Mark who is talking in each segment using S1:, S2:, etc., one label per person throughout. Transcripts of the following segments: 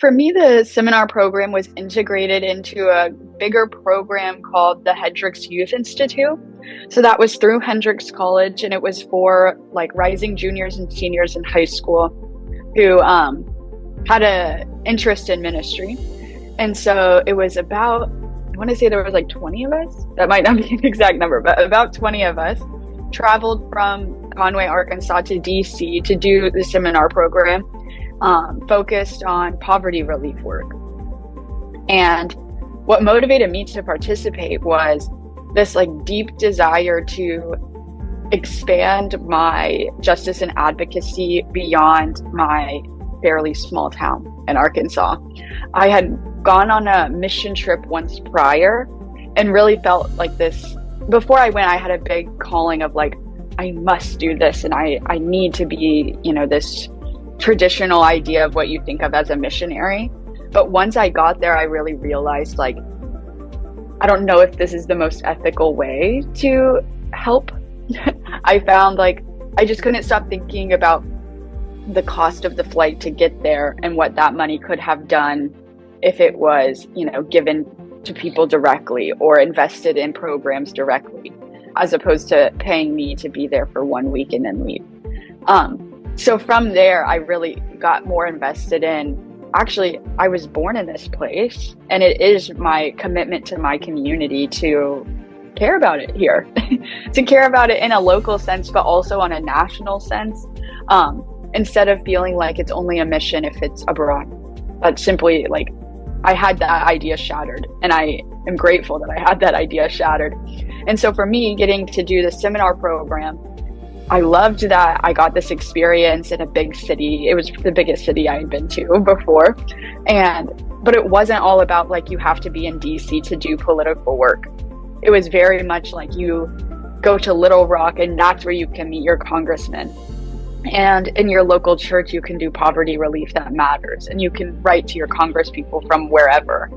S1: For me, the seminar program was integrated into a bigger program called the Hendricks Youth Institute. So that was through Hendricks College, and it was for like rising juniors and seniors in high school who had an interest in ministry. And so it was about, I want to say there was like 20 of us. That might not be an exact number, but about 20 of us traveled from Conway, Arkansas to DC to do the seminar program, focused on poverty relief work. And what motivated me to participate was this like deep desire to expand my justice and advocacy beyond my fairly small town in Arkansas. I had gone on a mission trip once prior and really felt like this. Before I went, I had a big calling of like, I must do this, and I need to be, this traditional idea of what you think of as a missionary. But once I got there, I really realized like, I don't know if this is the most ethical way to help. I found like, I just couldn't stop thinking about the cost of the flight to get there and what that money could have done if it was, given to people directly or invested in programs directly, as opposed to paying me to be there for 1 week and then leave. So from there, I really got more invested in, actually, I was born in this place, and it is my commitment to my community to care about it here, to care about it in a local sense, but also on a national sense, instead of feeling like it's only a mission if it's abroad. But simply like, I had that idea shattered, and I am grateful that I had that idea shattered. And so for me, getting to do the seminar program, I loved that I got this experience in a big city. It was the biggest city I had been to before. But it wasn't all about like, you have to be in DC to do political work. It was very much like, you go to Little Rock and that's where you can meet your congressman. And in your local church, you can do poverty relief that matters, and you can write to your congresspeople from wherever.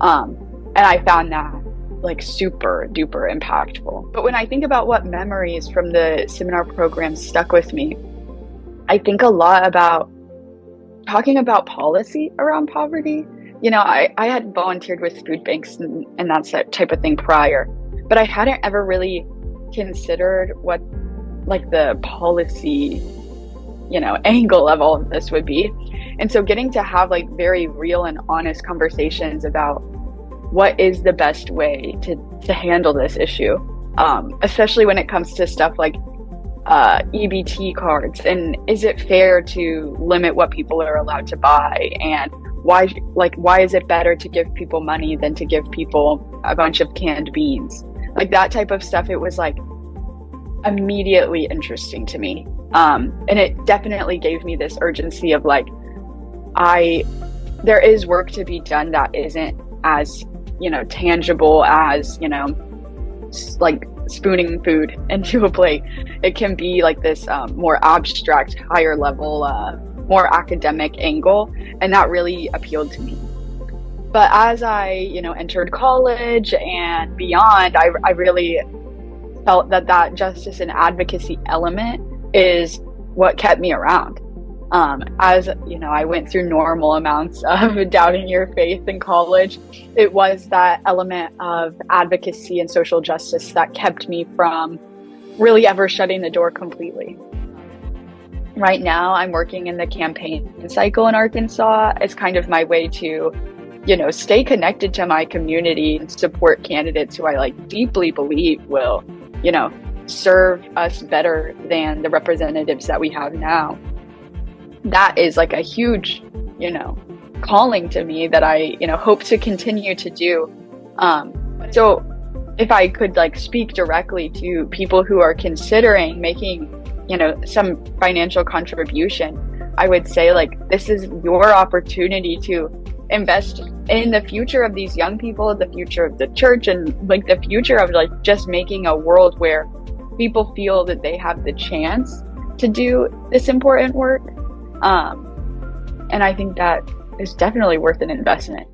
S1: And I found that like super duper impactful. But when I think about what memories from the seminar program stuck with me, I think a lot about talking about policy around poverty. I had volunteered with food banks and that type of thing prior, but I hadn't ever really considered what like the policy angle of all of this would be. And so getting to have like very real and honest conversations about what is the best way to handle this issue, especially when it comes to stuff like EBT cards, and is it fair to limit what people are allowed to buy, and why is it better to give people money than to give people a bunch of canned beans, like that type of stuff. It was like immediately interesting to me. And it definitely gave me this urgency of like, there is work to be done that isn't as, tangible as, like spooning food into a plate. It can be like this more abstract, higher level, more academic angle. And that really appealed to me. But as I, entered college and beyond, I really felt that justice and advocacy element is what kept me around. As I went through normal amounts of doubting your faith in college, it was that element of advocacy and social justice that kept me from really ever shutting the door completely. Right now, I'm working in the campaign cycle in Arkansas as kind of my way to, stay connected to my community and support candidates who I like deeply believe will, serve us better than the representatives that we have now. That is like a huge, calling to me that I, hope to continue to do. So if I could like speak directly to people who are considering making, some financial contribution, I would say like, this is your opportunity to invest in the future of these young people, the future of the church, and like the future of like just making a world where people feel that they have the chance to do this important work. And I think that is definitely worth an investment.